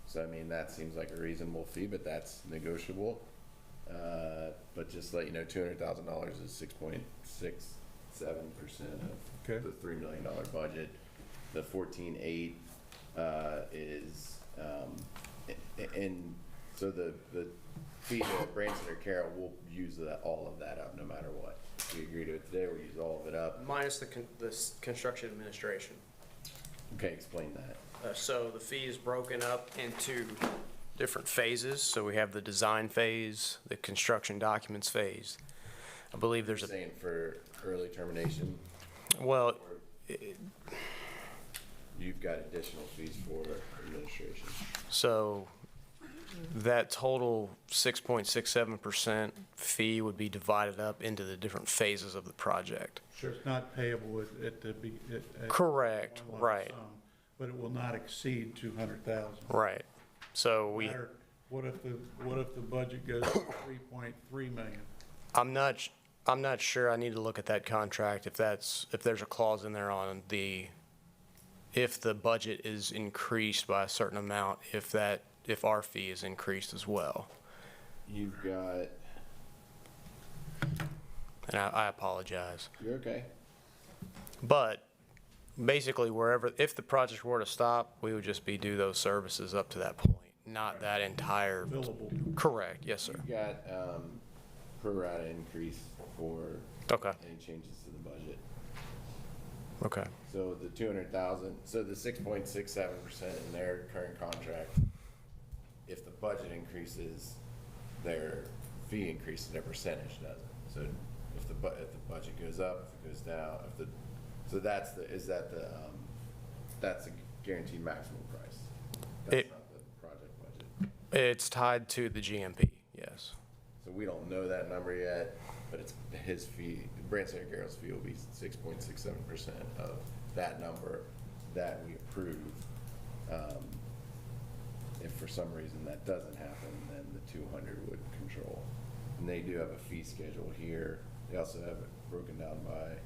So I mean, that seems like a reasonable fee, but that's negotiable. But just to let you know, $200,000 is 6.67% Okay. of the $3 million budget. The 14.8 is, and so the fee to Branson or Carroll, we'll use all of that up no matter what. We agree to it today, we'll use all of it up. Minus the construction administration. Okay, explain that. So the fee is broken up into different phases. So we have the design phase, the construction documents phase. I believe there's a, Saying for early termination, well, or you've got additional fees for administration. so that total 6.67% fee would be divided up into the different phases of the project. So it's not payable at the, Correct, one lump right, sum, but it will not exceed 200,000. right. So we, What if the budget goes to 3.3 million? I'm not sure. I need to look at that contract if there's a clause in there on if the budget is increased by a certain amount, if our fee is increased as well. You've got, And I apologize. you're okay. But basically if the project were to stop, we would just be due those services up to that point, not that entire. Billable. Correct, yes, sir. You've got, pro rata increase for Okay, any changes to the budget. okay, So the 200,000, so the 6.67% in their current contract, if the budget increases, their fee increases, their percentage doesn't. So if the budget goes up, if it goes down, so that's the guaranteed maximum price. That's not the project budget. it's tied to the GMP, yes. So we don't know that number yet, but it's his fee, Branson and Garrett's fee will be 6.67% of that number that we approve. If for some reason that doesn't happen, then the 200 would control. And they do have a fee schedule here. They also have it broken down by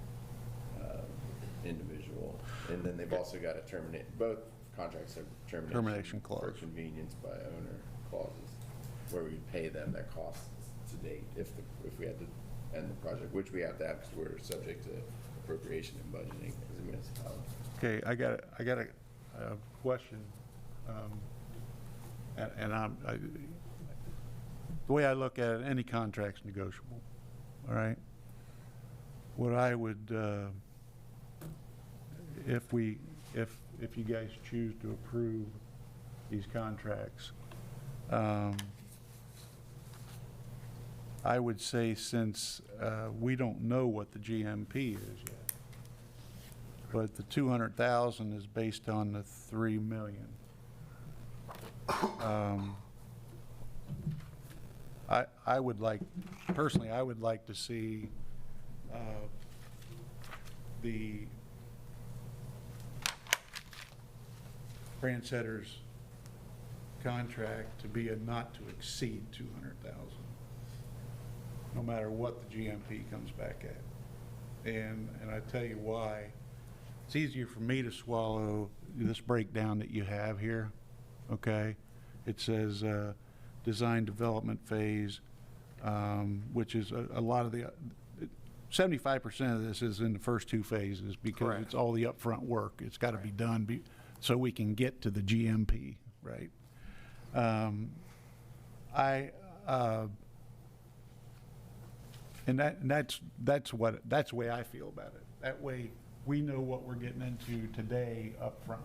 individual. And then they've also got a both contracts have Termination clause. for convenience by owner clauses, where we pay them their costs to date if we had to end the project, which we have to have because we're subject to appropriation and budgeting as a municipality. Okay, I got a question. And the way I look at it, any contract's negotiable, all right? What I would, if you guys choose to approve these contracts, I would say since we don't know what the GMP is yet, but the 200,000 is based on the 3 million. I would like, personally, I would like to see the Brandsetter's contract to be a not to exceed 200,000, no matter what the GMP comes back at. And I tell you why. It's easier for me to swallow this breakdown that you have here, okay? It says design development phase, which is a lot of the, 75% of this is in the first two phases because Correct. it's all the upfront work. It's got to be done so we can get to the GMP, right? And that's the way I feel about it. That way, we know what we're getting into today up front.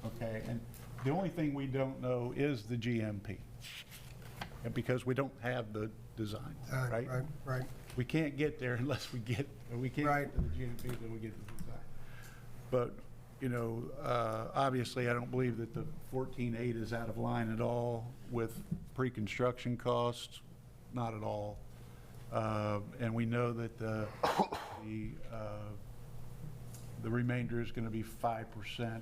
Okay, and the only thing we don't know is the GMP. And because we don't have the design, right? Right. We can't get there unless we can't Right. get to the GMP until we get the design. But, you know, obviously, I don't believe that the 14.8 is out of line at all with pre-construction costs, not at all. And we know that the remainder is going to be 5%.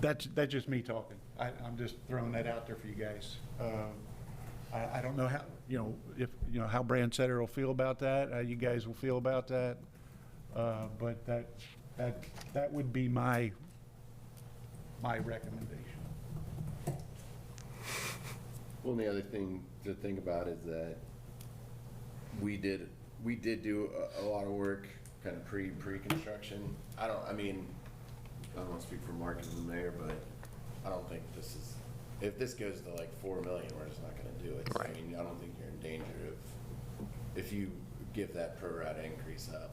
That's just me talking. I'm just throwing that out there for you guys. I don't know how, how Brand Setter will feel about that, how you guys will feel about that. But that would be my recommendation. Well, the other thing to think about is that we did do a lot of work kind of pre-construction. I don't want to speak for Mark and the mayor, but I don't think if this goes to like 4 million, we're just not going to do it. Right. I mean, I don't think you're in danger if you give that pro rata increase up.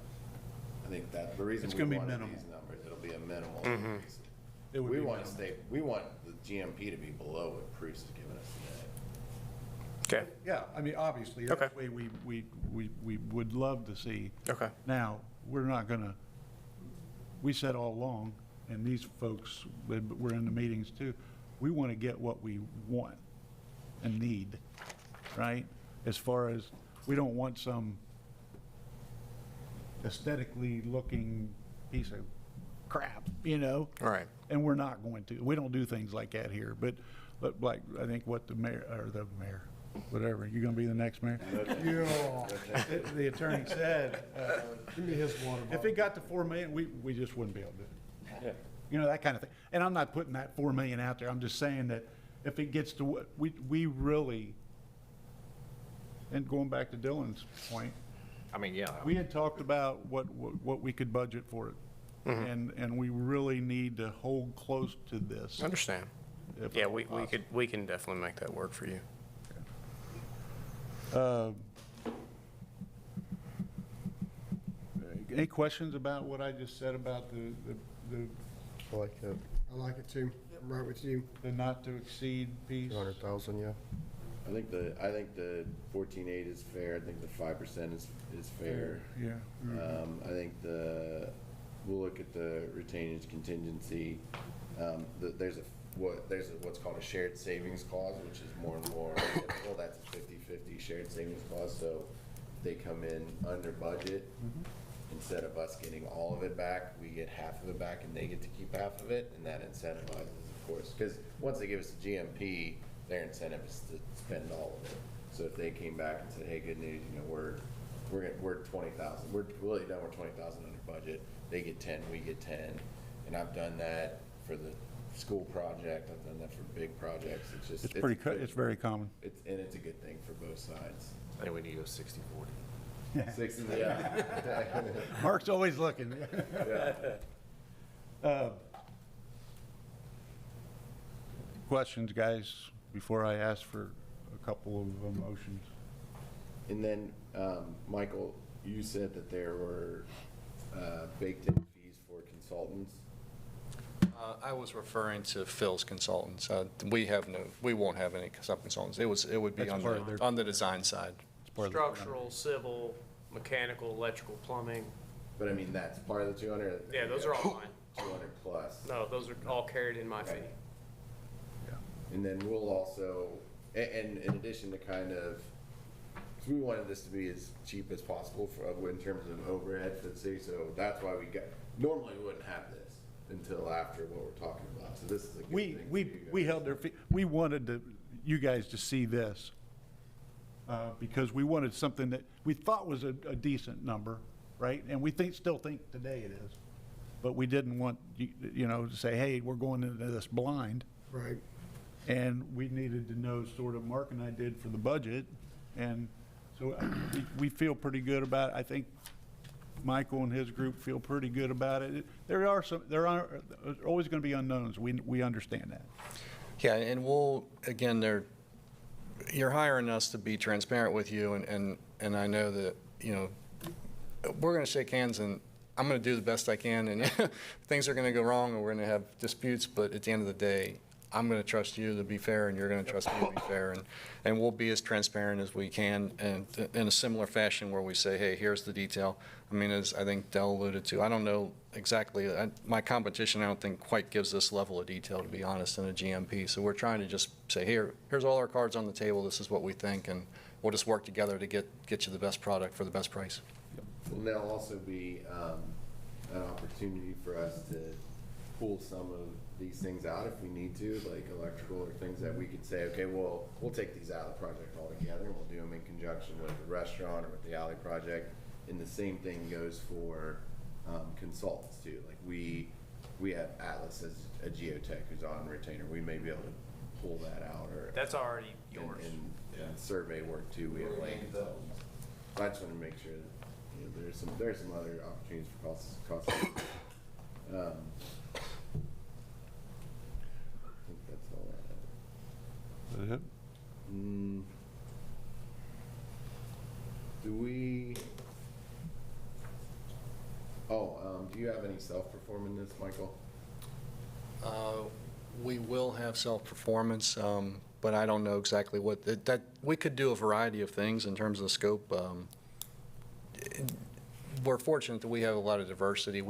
I think that the reason It's gonna be wanted minimal. these numbers, it'll be a minimal Mm-hmm. increase. It would We be want to minimal. we want the GMP to be below what Bruce is giving us today. Okay, Yeah, I mean, obviously, that's Okay. the way we would love to see. okay. Now, we're not gonna, we said all along, and these folks, we're in the meetings too, we want to get what we want and need, right? As far as, we don't want some aesthetically looking piece of crap, All right. And we're not going to. We don't do things like that here, but like, I think what the mayor, whatever, you gonna be the next mayor? Yeah. The attorney said, Give me his water if bottle. it got to 4 million, we just wouldn't be able to do it. You know, that kind of thing. And I'm not putting that 4 million out there. I'm just saying that if it gets to what, we really, and going back to Dylan's point, I mean, yeah. we had talked about what we could budget for it. And we really need to hold close to this. Understand. if Yeah, at all we possible. can definitely make that work for you. Any questions about what I just said about the I like that. I like it too. I'm right with you. not to exceed piece? 200,000, yeah. I think the 14.8 is fair. I think the 5% is fair. Yeah. I think we'll look at the retainage contingency. There's what's called a shared savings clause, which is more and more, well, that's a 50/50 shared savings clause. So if they come in under budget, instead of us getting all of it back, we get half of it back and they get to keep half of it, and that incentivizes, of course. Because once they give us the GMP, their incentive is to spend all of it. So if they came back and said, hey, good news, we're 20,000, we're really done, we're 20,000 under budget, they get 10, we get 10. And I've done that for the school project, I've done that for big projects. It's just, It's very common. and it's a good thing for both sides. I think we need to go 60/40. Yeah. Mark's always looking. Questions, guys, before I ask for a couple of motions? And then, Michael, you said that there were baked in fees for consultants. I was referring to Phil's consultants. We won't have any sub-consultants. It would be That's part of their- on the design side. Part of the- Structural, civil, mechanical, electrical, plumbing. But I mean, that's part of the 200? Yeah, those are all mine. 200 plus. No, those are all carried in my fee. And then we'll also, and in addition to kind of, because we wanted this to be as cheap as possible in terms of overhead for the city, so that's why normally we wouldn't have this until after what we're talking about. So this is a good thing. for you We guys. held their feet, we wanted you guys to see this, because we wanted something that we thought was a decent number, right? And we still think today it is. But we didn't want, to say, hey, we're going into this blind. Right. And we needed to know, sort of, Mark and I did for the budget. And so we feel pretty good about it. I think Michael and his group feel pretty good about it. There are always going to be unknowns. We understand that. Yeah, and we'll, again, you're hiring us to be transparent with you, and I know that, you know, we're going to shake hands, and I'm going to do the best I can, and things are going to go wrong, and we're going to have disputes, but at the end of the day, I'm going to trust you to be fair, and you're going to trust me to be fair, and we'll be as transparent as we can, and in a similar fashion where we say, hey, here's the detail. I mean, as I think Dell alluded to, I don't know exactly, my competition I don't think quite gives this level of detail, to be honest, in a GMP, so we're trying to just say, here's all our cards on the table, this is what we think, and we'll just work together to get you the best product for the best price. And there'll also be an opportunity for us to pull some of these things out if we need to, like electrical or things that we could say, okay, well, we'll take these out of the project altogether, and we'll do them in conjunction with the restaurant or with the alley project. And the same thing goes for consultants too. Like we have Atlas as a geotech who's on retainer. We may be able to pull that out, or That's already yours. and survey work too. We have like. I just want to make sure that, you know, there's some other opportunities for cost. I think that's all I have. Is that it? Do we? Do you have any self-perform in this, Michael? We will have self-performance, but I don't know exactly what, that we could do a variety of things in terms of scope. We're fortunate that we have a lot of diversity.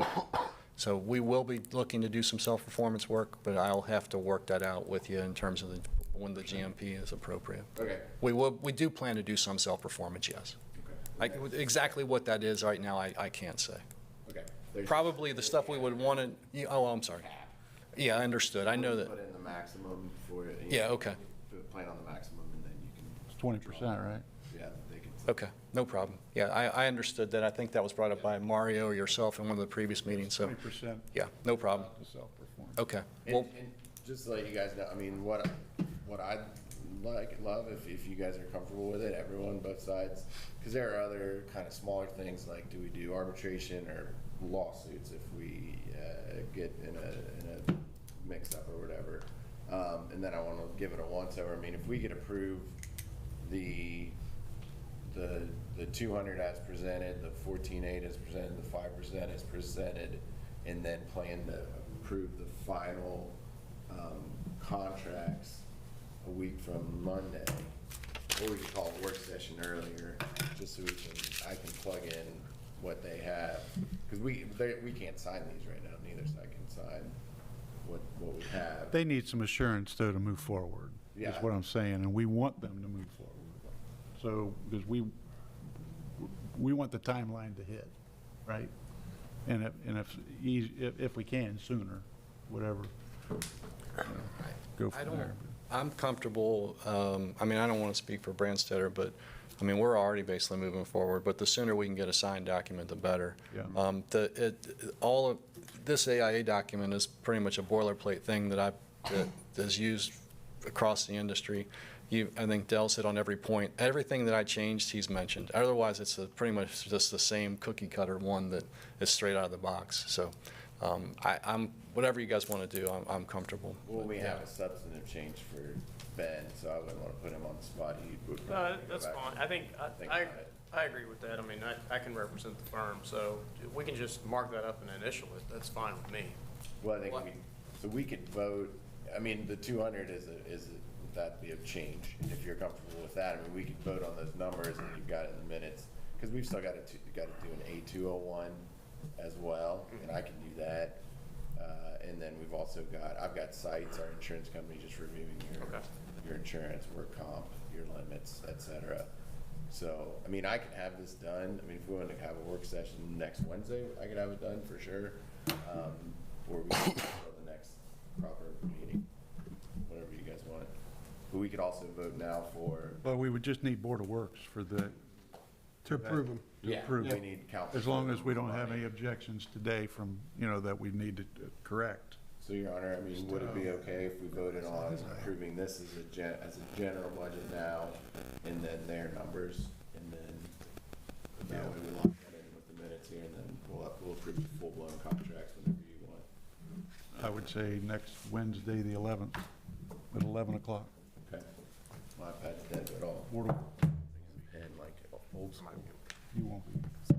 So we will be looking to do some self-performance work, but I'll have to work that out with you in terms of when the GMP is appropriate. Okay. We do plan to do some self-performance, yes. Okay. Exactly what that is right now, I can't say. Okay. Probably the stuff we would want to, oh, I'm sorry. Yeah, I understood. I know that. Put in the maximum for it. Yeah, okay. Plan on the maximum, and then you can. It's 20%, right? Yeah, they can. Okay, no problem. Yeah, I understood that. I think that was brought up by Mario or yourself in one of the previous meetings, so. 20%. Yeah, no problem. To self-perform. Okay. And, Well, and just to let you guys know, I mean, what I'd love if you guys are comfortable with it, everyone, both sides, because there are other kind of smaller things, like do we do arbitration or lawsuits if we get in a mix-up or whatever. And then I want to give it a once-over. I mean, if we could approve the 200 as presented, the 14.8 as presented, the 5% as presented, and then plan to approve the final contracts a week from Monday, or we could call it work session earlier, just so I can plug in what they have, because we can't sign these right now neither, so I can sign what we have. They need some assurance, though, to move forward, is Yeah. what I'm saying, and we want them to move forward. So, because we want the timeline to hit, right? And if we can, sooner, whatever. Go from there. I'm comfortable, I mean, I don't want to speak for Branstetter, but, I mean, we're already basically moving forward, but the sooner we can get a signed document, the better. Yeah. All of this AIA document is pretty much a boilerplate thing that is used across the industry. I think Dell's hit on every point. Everything that I changed, he's mentioned. Otherwise, it's pretty much just the same cookie cutter one that is straight out of the box. So whatever you guys want to do, I'm comfortable. Well, we have a substantive change for Ben, so I wouldn't want to put him on the spot. He would No, probably go that's back fine. and I think, think about it. I agree with that. I mean, I can represent the firm, so we can just mark that up and initial it. That's fine with me. Well, I think we could vote, I mean, the 200 that'd be a change. And if you're comfortable with that, I mean, we could vote on those numbers and you've got it in the minutes. Because we've still got to do an A201 as well, and I can do that. And then we've also I've got sites, our insurance company just reviewing your insurance, work comp, your limits, et cetera. So, I mean, I can have this done. I mean, if we want to have a work session next Wednesday, I could have it done for sure. Or we can go the next proper meeting, whatever you guys want. But we could also vote now for. But we would just need Board of Works for the. To approve them. To approve We it. need council. As long as we don't have any objections today from, that we need to correct. So, Your Honor, I mean, would it be okay if we voted on approving this as a general budget now, and then their numbers, and then that way we lock that in with the minutes here, and then approve the full-blown contracts whenever you want. I would say next Wednesday, the 11th, at 11 o'clock. Okay. My iPad's dead at all. Portal, Pen like old school. you won't be.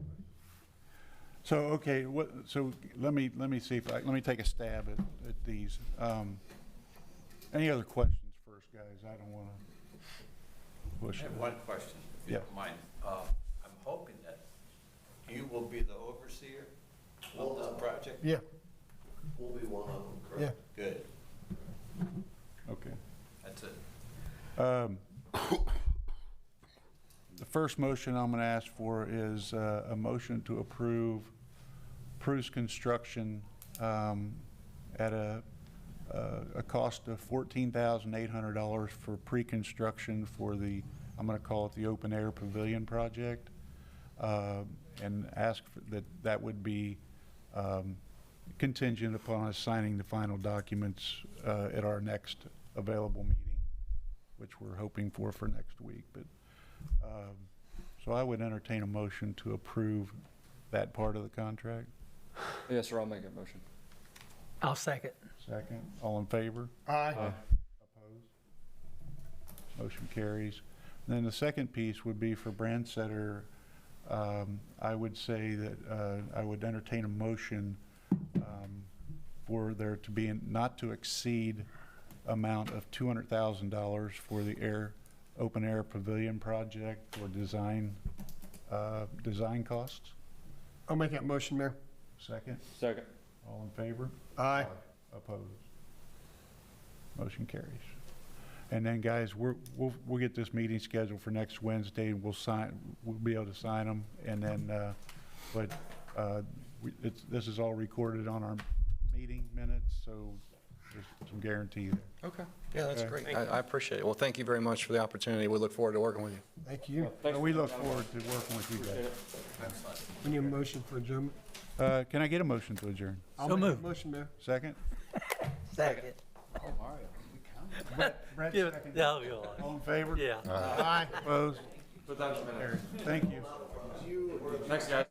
So, okay, so let me see if let me take a stab at these. Any other questions first, guys? I don't want to I push it. have one question, if you Yeah. don't mind. I'm hoping that you will be the overseer of this project? Yeah, We'll be one of them, yeah. correct? Good, Okay. that's it. The first motion I'm going to ask for is a motion to approve Pruce Construction at a cost of $14,800 for pre-construction for the, I'm going to call it the Open Air Pavilion project, and ask that would be contingent upon us signing the final documents at our next available meeting, which we're hoping for next week. But so I would entertain a motion to approve that part of the contract. Yes, sir, I'll make that motion. I'll second. Second, all in favor? Aye. Opposed? Motion carries. Then the second piece would be for Brandsetter. I would say that I would entertain a motion for there to be not to exceed amount of $200,000 for the open air pavilion project for design costs. I'll make that motion, Mayor. Second, Second. all in favor? Aye. Opposed? Motion carries. And then, guys, we'll get this meeting scheduled for next Wednesday, and we'll be able to sign them, and then, this is all recorded on our meeting minutes, so there's some guarantee there. Okay. Yeah, that's Okay. great. I appreciate it. Well, thank you very much for the opportunity. We look forward to working with you. Thank you. And we look forward to working with you guys. We need a motion for adjournment. Can I get a motion to adjourn? I'll So make moved. that motion, Mayor. Second? Second. Brett, Give it, second. yeah, go on. All in favor? Yeah. Aye. Opposed? Put that in a minute. Thank you. Thanks, guys.